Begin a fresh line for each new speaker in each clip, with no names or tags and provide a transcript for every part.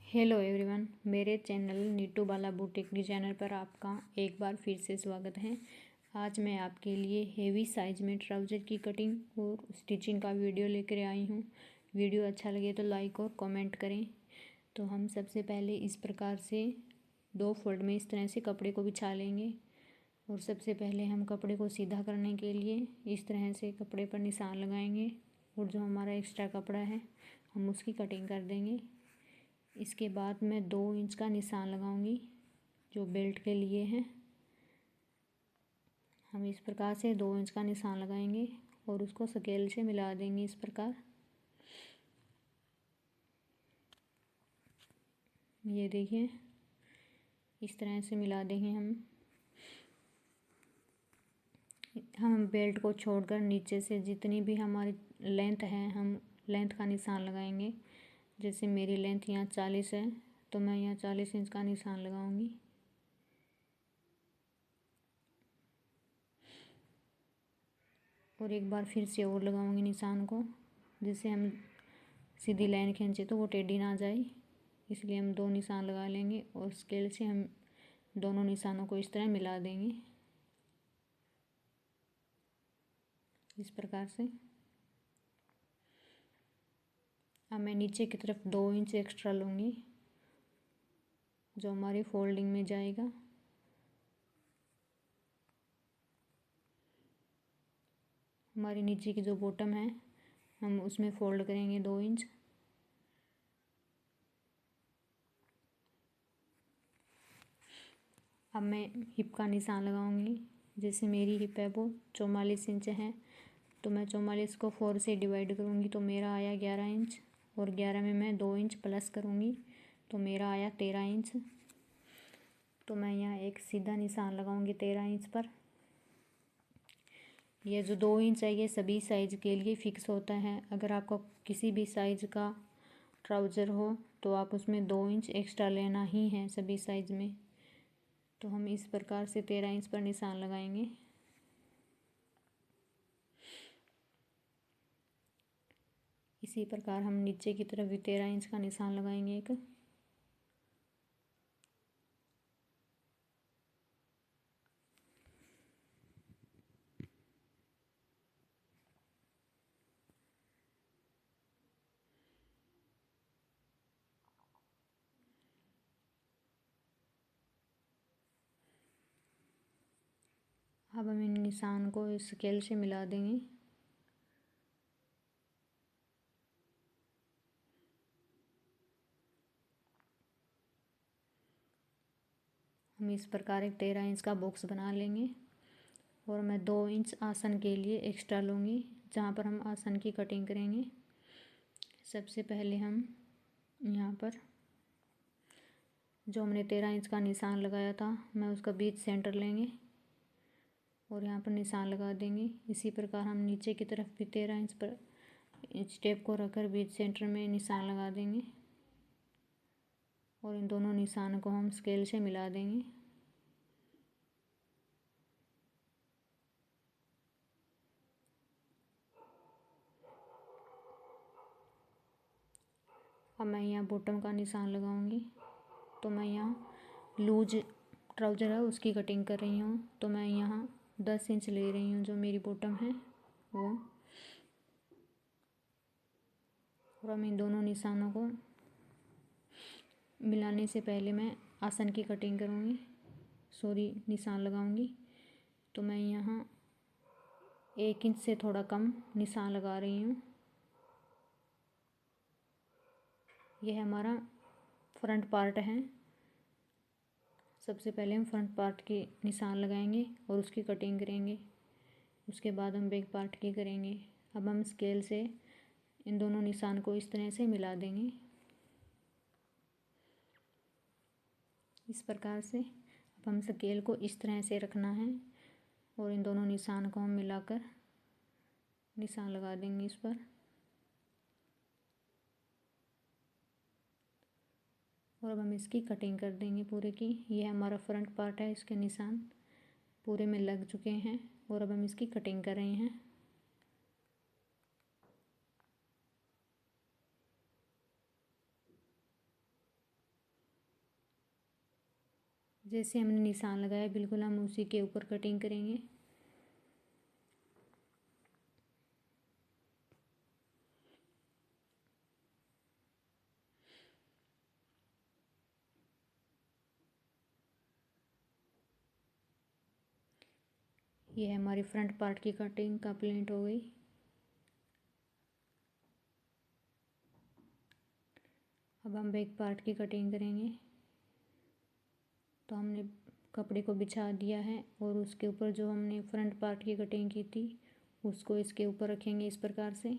Hello everyone, मेरे channel Neetu बाला boutique designer पर आपका एक बार फिर से स्वागत है। आज मैं आपके लिए हेवी साइज में ट्राउज़र की कटिंग और स्टिचिंग का वीडियो लेकर आई हूँ। वीडियो अच्छा लगे तो लाइक और कमेंट करें। तो हम सबसे पहले इस प्रकार से दो फोल्ड में इस तरह से कपड़े को बिछा लेंगे और सबसे पहले हम कपड़े को सीधा करने के लिए इस तरह से कपड़े पर निशान लगाएंगे और जो हमारा एक्स्ट्रा कपड़ा है हम उसकी कटिंग कर देंगे। इसके बाद मैं 2 इंच का निशान लगाऊंगी जो बेल्ट के लिए है। हम इस प्रकार से 2 इंच का निशान लगाएंगे और उसको स्केल से मिला देंगे इस प्रकार। ये देखिए, इस तरह से मिला देंगे हम बेल्ट को छोड़कर नीचे से जितनी भी हमारी लेंथ है हम लेंथ का निशान लगाएंगे। जैसे मेरी लेंथ यहाँ 40 है तो मैं यहाँ 40 इंच का निशान लगाऊंगी। और एक बार फिर से और लगाऊंगी निशान को, जिससे हम सीधी लाइन खींचे तो वो टेढ़ी ना जाए। इसलिए हम 2 निशान लगा लेंगे और स्केल से हम दोनों निशानों को इस तरह मिला देंगे इस प्रकार से। अब मैं नीचे की तरफ 2 इंच एक्स्ट्रा लूँगी जो हमारी फोल्डिंग में जाएगा। हमारी नीचे की जो बॉटम है हम उसमें फोल्ड करेंगे 2 इंच। अब मैं हिप का निशान लगाऊंगी। जैसे मेरी हिप है वो 44 इंच है तो मैं 44 को 4 से डिवाइड करूँगी तो मेरा आया 11 इंच और 11 में मैं 2 इंच प्लस करूँगी तो मेरा आया 13 इंच। तो मैं यहाँ एक सीधा निशान लगाऊंगी 13 इंच पर। ये जो 2 इंच है ये सभी साइज़ के लिए फ़िक्स होता है। अगर आपको किसी भी साइज़ का ट्राउज़र हो तो आप उसमें 2 इंच एक्स्ट्रा लेना ही है सभी साइज़ में। तो हम इस प्रकार से 13 इंच पर निशान लगाएंगे। इसी प्रकार हम नीचे की तरफ भी 13 इंच का निशान लगाएंगे एक। अब हम इन निशान को इस स्केल से मिला देंगे। हम इस प्रकार एक 13 इंच का बॉक्स बना लेंगे और मैं 2 इंच आसन के लिए एक्स्ट्रा लूँगी जहाँ पर हम आसन की कटिंग करेंगे। सबसे पहले हम यहाँ पर जो हमने 13 इंच का निशान लगाया था मैं उसका बीच सेंटर लेंगे और यहाँ पर निशान लगा देंगे। इसी प्रकार हम नीचे की तरफ भी 13 इंच पर इंच टेप को रखकर बीच सेंटर में निशान लगा देंगे और इन दोनों निशानों को हम स्केल से मिला देंगे। अब मैं यहाँ बॉटम का निशान लगाऊंगी तो मैं यहाँ लूज ट्राउज़र है उसकी कटिंग कर रही हूँ तो मैं यहाँ 10 इंच ले रही हूँ जो मेरी बॉटम है वो। और हम इन दोनों निशानों को मिलाने से पहले मैं आसन की कटिंग करूँगी, निशान लगाऊंगी। तो मैं यहाँ 1 इंच से थोड़ा कम निशान लगा रही हूँ। यह हमारा फ्रंट पार्ट है। सबसे पहले हम फ्रंट पार्ट की निशान लगाएंगे और उसकी कटिंग करेंगे, उसके बाद हम बैक पार्ट की करेंगे। अब हम स्केल से इन दोनों निशान को इस तरह से मिला देंगे इस प्रकार से। अब हम स्केल को इस तरह से रखना है और इन दोनों निशान को हम मिलाकर निशान लगा देंगे इस पर। और अब हम इसकी कटिंग कर देंगे पूरे की। यह हमारा फ्रंट पार्ट है, इसके निशान पूरे में लग चुके हैं और अब हम इसकी कटिंग कर रहे हैं। जैसे हमने निशान लगाया बिल्कुल हम उसी के ऊपर कटिंग करेंगे। ये हमारी फ्रंट पार्ट की कटिंग कंप्लीट हो गई। अब हम बैक पार्ट की कटिंग करेंगे। तो हमने कपड़े को बिछा दिया है और उसके ऊपर जो हमने फ्रंट पार्ट की कटिंग की थी उसको इसके ऊपर रखेंगे इस प्रकार से।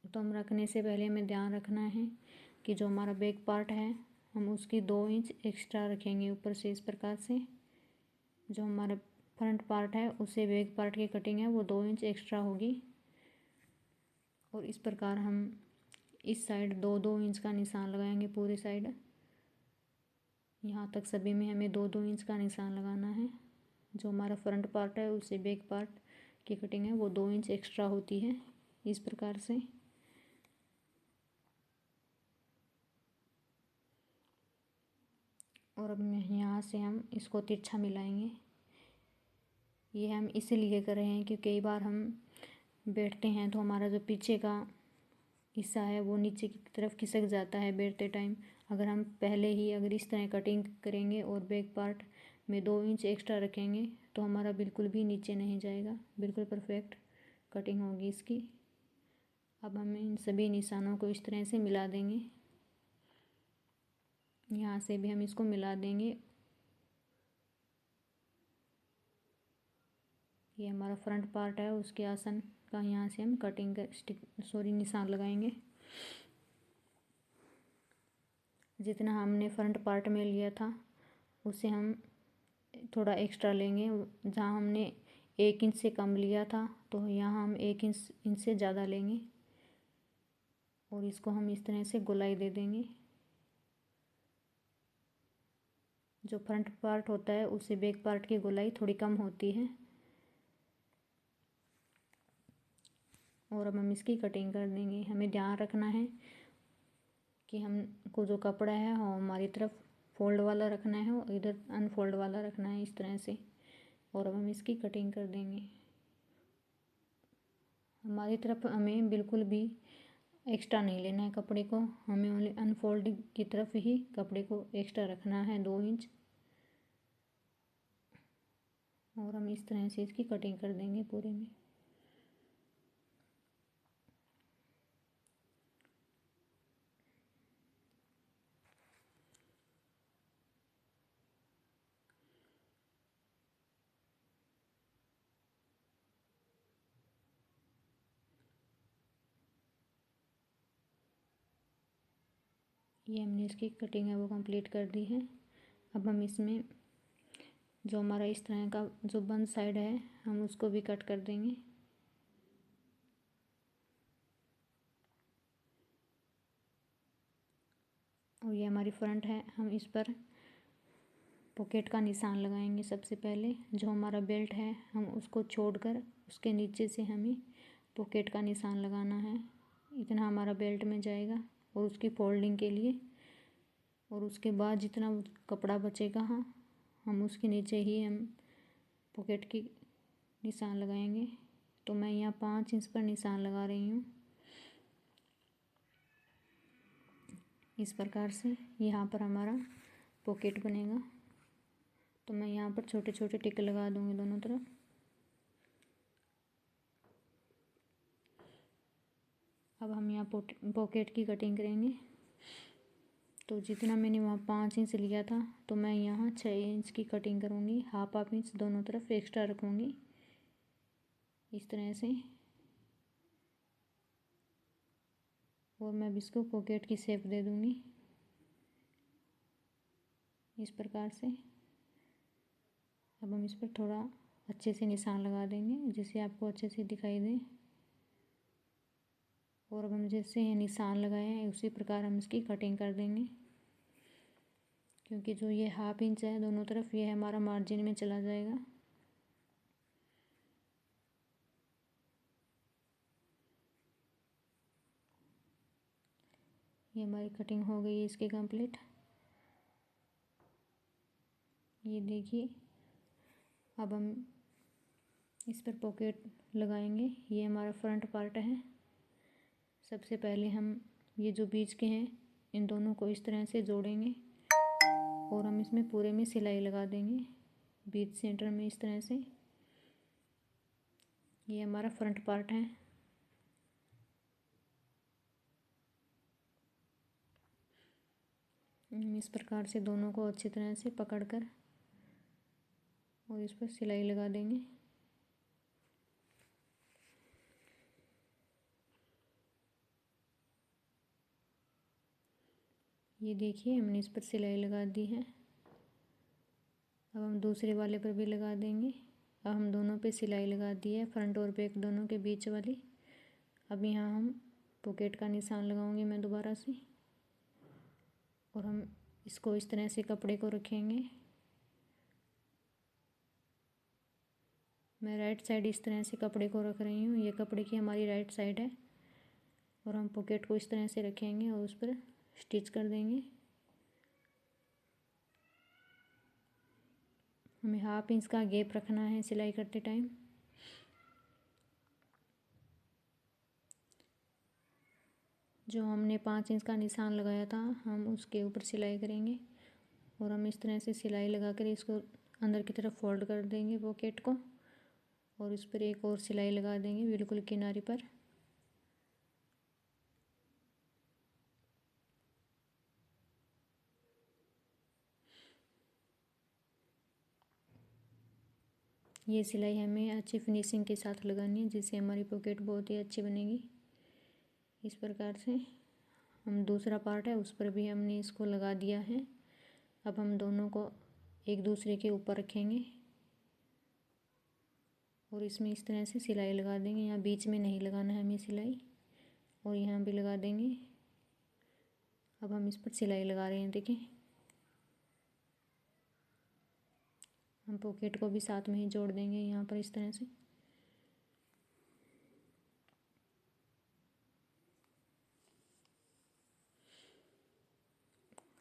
तो हम रखने से पहले हमें ध्यान रखना है कि जो हमारा बैक पार्ट है हम उसकी 2 इंच एक्स्ट्रा रखेंगे ऊपर से इस प्रकार से। जो हमारा फ्रंट पार्ट है उससे बैक पार्ट की कटिंग है वो 2 इंच एक्स्ट्रा होगी। और इस प्रकार हम इस साइड 2-2 इंच का निशान लगाएंगे पूरी साइड। यहाँ तक सभी में हमें 2-2 इंच का निशान लगाना है। जो हमारा फ्रंट पार्ट है उससे बैक पार्ट की कटिंग है वो 2 इंच एक्स्ट्रा होती है इस प्रकार से। और अब यहाँ से हम इसको तिरछा मिलाएंगे। ये हम इसीलिए कर रहे हैं क्योंकि कई बार हम बैठते हैं तो हमारा जो पीछे का हिस्सा है वो नीचे की तरफ खिसक जाता है बैठते टाइम। अगर हम पहले ही अगर इस तरह कटिंग करेंगे और बैक पार्ट में 2 इंच एक्स्ट्रा रखेंगे तो हमारा बिल्कुल भी नीचे नहीं जाएगा, बिल्कुल परफेक्ट कटिंग होगी इसकी। अब हम इन सभी निशानों को इस तरह से मिला देंगे। यहाँ से भी हम इसको मिला देंगे। ये हमारा फ्रंट पार्ट है उसके आसन का यहाँ से हम कटिंग कर निशान लगाएंगे। जितना हमने फ्रंट पार्ट में लिया था उससे हम थोड़ा एक्स्ट्रा लेंगे। जहाँ हमने 1 इंच से कम लिया था तो यहाँ हम 1 इंच से ज़्यादा लेंगे और इसको हम इस तरह से गोलाई दे देंगे। जो फ्रंट पार्ट होता है उससे बैक पार्ट की गोलाई थोड़ी कम होती है। और अब हम इसकी कटिंग कर देंगे। हमें ध्यान रखना है कि हमको जो कपड़ा है वो हमारी तरफ फोल्ड वाला रखना है और इधर अनफोल्ड वाला रखना है इस तरह से। और अब हम इसकी कटिंग कर देंगे। हमारी तरफ हमें बिल्कुल भी एक्स्ट्रा नहीं लेना है कपड़े को, हमें ओनली अनफोल्ड की तरफ ही कपड़े को एक्स्ट्रा रखना है 2 इंच। और हम इस तरह से इसकी कटिंग कर देंगे पूरे में। ये हमने इसकी कटिंग है वो कंप्लीट कर दी है। अब हम इसमें जो हमारा इस तरह का जो बंद साइड है हम उसको भी कट कर देंगे। और ये हमारी फ्रंट है, हम इस पर पॉकेट का निशान लगाएंगे। सबसे पहले जो हमारा बेल्ट है हम उसको छोड़कर उसके नीचे से हमें पॉकेट का निशान लगाना है। इतना हमारा बेल्ट में जाएगा और उसकी फोल्डिंग के लिए। और उसके बाद जितना कपड़ा बचेगा हम उसके नीचे ही हम पॉकेट की निशान लगाएंगे। तो मैं यहाँ 5 इंच पर निशान लगा रही हूँ इस प्रकार से। यहाँ पर हमारा पॉकेट बनेगा। तो मैं यहाँ पर छोटे छोटे टिक लगा दूँगी दोनों तरफ। अब हम यहाँ पॉकेट की कटिंग करेंगे। तो जितना मैंने वहाँ 5 इंच लिया था तो मैं यहाँ 6 इंच की कटिंग करूँगी। हाफ इंच दोनों तरफ एक्स्ट्रा रखूँगी इस तरह से। और मैं अब इसको पॉकेट की शेप दे दूँगी इस प्रकार से। अब हम इस पर थोड़ा अच्छे से निशान लगा देंगे जिससे आपको अच्छे से दिखाई दे। और अब हम जैसे ये निशान लगाए हैं उसी प्रकार हम इसकी कटिंग कर देंगे। क्योंकि जो ये हाफ इंच है दोनों तरफ ये हमारा मार्जिन में चला जाएगा। ये हमारी कटिंग हो गई है इसकी कंप्लीट। ये देखिए, अब हम इस पर पॉकेट लगाएंगे। ये हमारा फ्रंट पार्ट है। सबसे पहले हम ये जो बीच के हैं इन दोनों को इस तरह से जोड़ेंगे और हम इसमें पूरे में सिलाई लगा देंगे बीच सेंटर में इस तरह से। ये हमारा फ्रंट पार्ट है। इस प्रकार से दोनों को अच्छी तरह से पकड़कर और इस पर सिलाई लगा देंगे। ये देखिए, हमने इस पर सिलाई लगा दी है। अब हम दूसरे वाले पर भी लगा देंगे। अब हम दोनों पे सिलाई लगा दी है, फ्रंट और बैक दोनों के बीच वाली। अब यहाँ हम पॉकेट का निशान लगाऊंगी मैं दोबारा से, और हम इसको इस तरह से कपड़े को रखेंगे। मैं राइट साइड इस तरह से कपड़े को रख रही हूँ। ये कपड़े की हमारी राइट साइड है और हम पॉकेट को इस तरह से रखेंगे और उस पर स्टिच कर देंगे। हमें 1/2 इंच का गैप रखना है सिलाई करते टाइम। जो हमने 5 इंच का निशान लगाया था हम उसके ऊपर सिलाई करेंगे और हम इस तरह से सिलाई लगाकर इसको अंदर की तरफ फोल्ड कर देंगे पॉकेट को, और इस पर एक और सिलाई लगा देंगे बिल्कुल किनारे पर। ये सिलाई हमें अच्छी फिनिशिंग के साथ लगानी है जिससे हमारी पॉकेट बहुत ही अच्छी बनेगी। इस प्रकार से हम दूसरा पार्ट है उस पर भी हमने इसको लगा दिया है। अब हम दोनों को एक दूसरे के ऊपर रखेंगे और इसमें इस तरह से सिलाई लगा देंगे। यहाँ बीच में नहीं लगाना है हमें सिलाई, और यहाँ भी लगा देंगे। अब हम इस पर सिलाई लगा रहे हैं, देखिए हम पॉकेट को भी साथ में ही जोड़ देंगे यहाँ पर इस तरह से।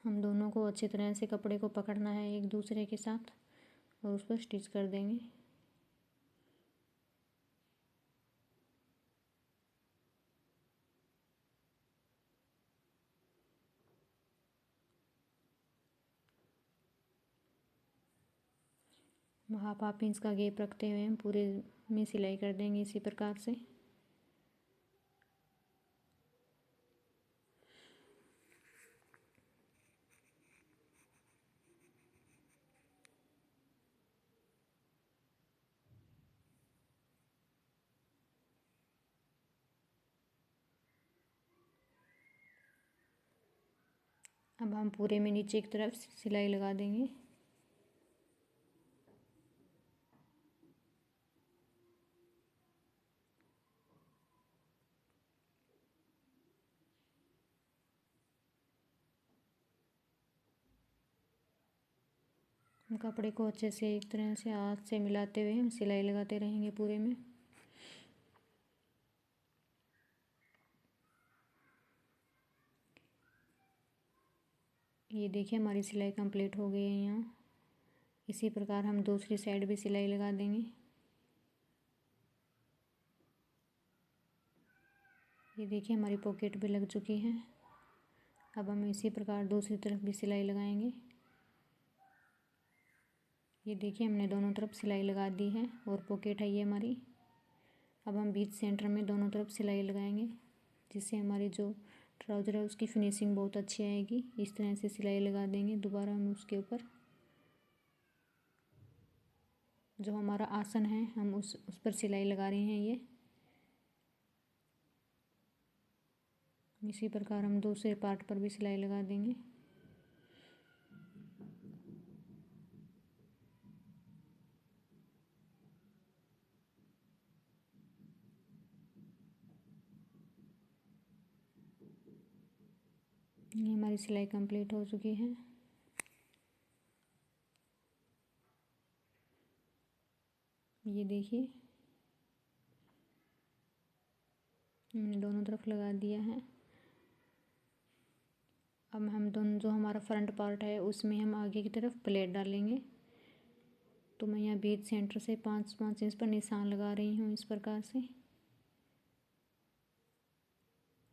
हम दोनों को अच्छी तरह से कपड़े को पकड़ना है एक दूसरे के साथ और उस पर स्टिच कर देंगे। हाफ इंच का गैप रखते हुए हम पूरे में सिलाई कर देंगे इसी प्रकार से। अब हम पूरे में नीचे की तरफ सिलाई लगा देंगे। कपड़े को अच्छे से एक तरह से हाथ से मिलाते हुए हम सिलाई लगाते रहेंगे पूरे में। ये देखिए, हमारी सिलाई कंप्लीट हो गई है यहाँ। इसी प्रकार हम दूसरी साइड भी सिलाई लगा देंगे। ये देखिए, हमारी पॉकेट भी लग चुकी है। अब हम इसी प्रकार दूसरी तरफ भी सिलाई लगाएंगे। ये देखिए, हमने दोनों तरफ सिलाई लगा दी है और पॉकेट है ये हमारी। अब हम बीच सेंटर में दोनों तरफ सिलाई लगाएंगे जिससे हमारी जो ट्राउज़र है उसकी फिनिशिंग बहुत अच्छी आएगी। इस तरह से सिलाई लगा देंगे। दोबारा हम उसके ऊपर जो हमारा आसन है हम उस पर सिलाई लगा रहे हैं। ये इसी प्रकार हम दूसरे पार्ट पर भी सिलाई लगा देंगे। ये हमारी सिलाई कंप्लीट हो चुकी है। ये देखिए, हमने दोनों तरफ लगा दिया है। अब हम दोनों जो हमारा फ्रंट पार्ट है उसमें हम आगे की तरफ प्लेट डालेंगे तो मैं यहाँ बीच सेंटर से 5-5 इंच पर निशान लगा रही हूँ इस प्रकार से।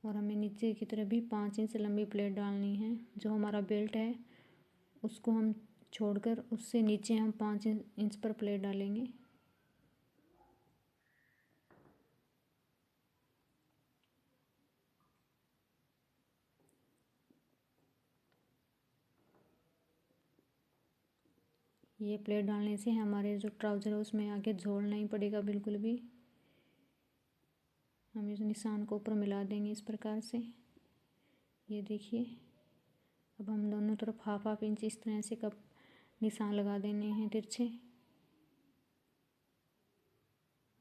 और हमें नीचे की तरफ भी 5 इंच लंबी प्लेट डालनी है। जो हमारा बेल्ट है उसको हम छोड़कर उससे नीचे हम 5 इंच पर प्लेट डालेंगे। ये प्लेट डालने से हमारे जो ट्राउज़र है उसमें आगे झोल नहीं पड़ेगा बिल्कुल भी। हम इस निशान को ऊपर मिला देंगे इस प्रकार से। ये देखिए, अब हम दोनों तरफ हाफ इंच इस तरह से कप निशान लगा देने हैं तिरछे।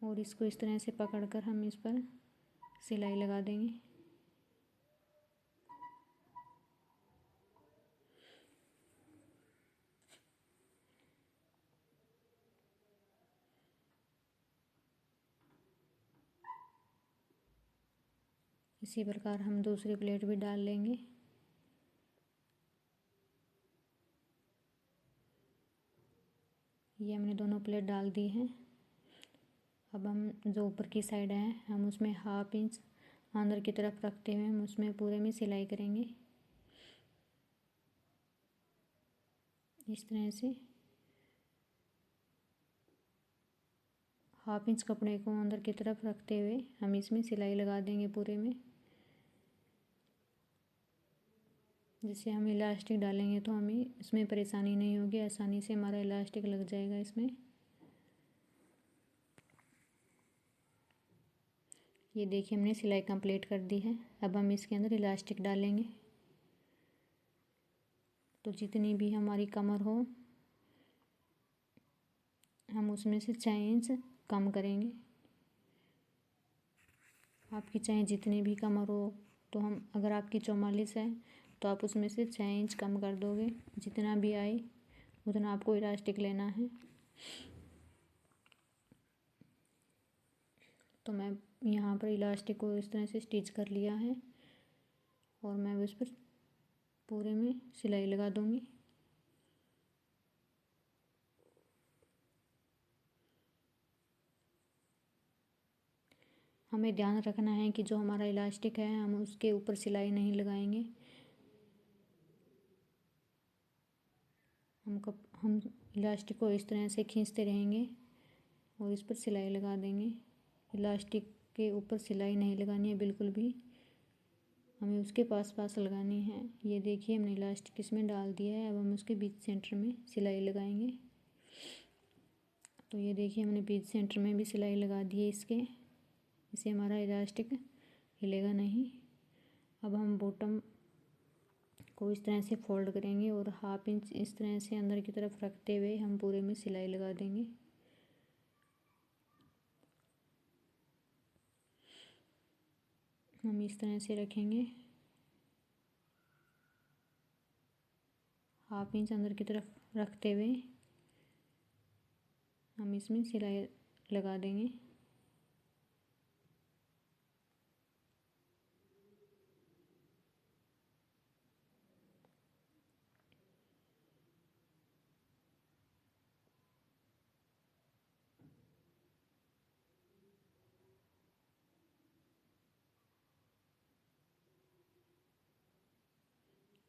और इसको इस तरह से पकड़कर हम इस पर सिलाई लगा देंगे। इसी प्रकार हम दूसरी प्लेट भी डाल लेंगे। ये हमने दोनों प्लेट डाल दी हैं। अब हम जो ऊपर की साइड है हम उसमें हाफ इंच अंदर की तरफ रखते हुए हम उसमें पूरे में सिलाई करेंगे इस तरह से। हाफ इंच कपड़े को अंदर की तरफ रखते हुए हम इसमें सिलाई लगा देंगे पूरे में। जिससे हम इलास्टिक डालेंगे तो हमें इसमें परेशानी नहीं होगी, आसानी से हमारा इलास्टिक लग जाएगा इसमें। ये देखिए हमने सिलाई कंप्लीट कर दी है। अब हम इसके अंदर इलास्टिक डालेंगे। तो जितनी भी हमारी कमर हो हम उसमें से 6 इंच कम करेंगे। आपकी चाहे जितनी भी कमर हो, तो हम अगर आपकी 44 है तो आप उसमें से 6 इंच कम कर दोगे। जितना भी आए उतना आपको इलास्टिक लेना है। तो मैं यहाँ पर इलास्टिक को इस तरह से स्टिच कर लिया है और मैं उस पर पूरे में सिलाई लगा दूँगी। हमें ध्यान रखना है कि जो हमारा इलास्टिक है हम उसके ऊपर सिलाई नहीं लगाएंगे। हम इलास्टिक को इस तरह से खींचते रहेंगे और इस पर सिलाई लगा देंगे। इलास्टिक के ऊपर सिलाई नहीं लगानी है बिल्कुल भी, हमें उसके पास पास लगानी है। ये देखिए हमने इलास्टिक इसमें डाल दिया है। अब हम उसके बीच सेंटर में सिलाई लगाएंगे। तो ये देखिए हमने बीच सेंटर में भी सिलाई लगा दी है इसके। इससे हमारा इलास्टिक हिलेगा नहीं। अब हम बॉटम को इस तरह से फोल्ड करेंगे और हाफ इंच इस तरह से अंदर की तरफ रखते हुए हम पूरे में सिलाई लगा देंगे। हम इस तरह से रखेंगे। हाफ इंच अंदर की तरफ रखते हुए हम इसमें सिलाई लगा देंगे।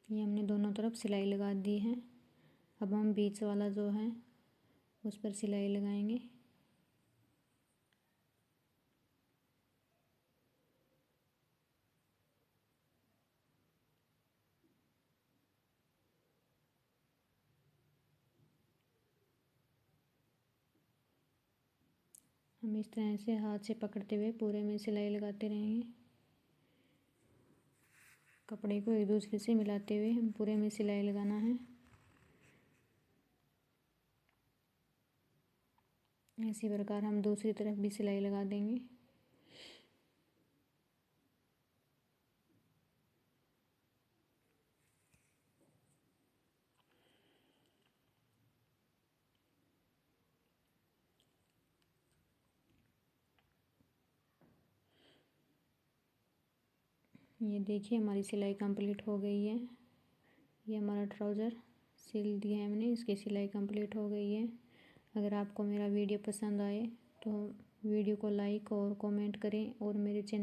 ये हमने दोनों तरफ सिलाई लगा दी है। अब हम बीच वाला जो है उस पर सिलाई लगाएंगे। हम इस तरह से हाथ से पकड़ते हुए पूरे में सिलाई लगाते रहेंगे। कपड़े को एक दूसरे से मिलाते हुए हम पूरे में सिलाई लगाना है। इसी प्रकार हम दूसरी तरफ भी सिलाई लगा देंगे। ये देखिए हमारी सिलाई कंप्लीट हो गई है। ये हमारा ट्राउज़र सिल दिया है हमने, इसकी सिलाई कंप्लीट हो गई है। अगर आपको मेरा वीडियो पसंद आए तो वीडियो को लाइक और कमेंट करें और मेरे चैनल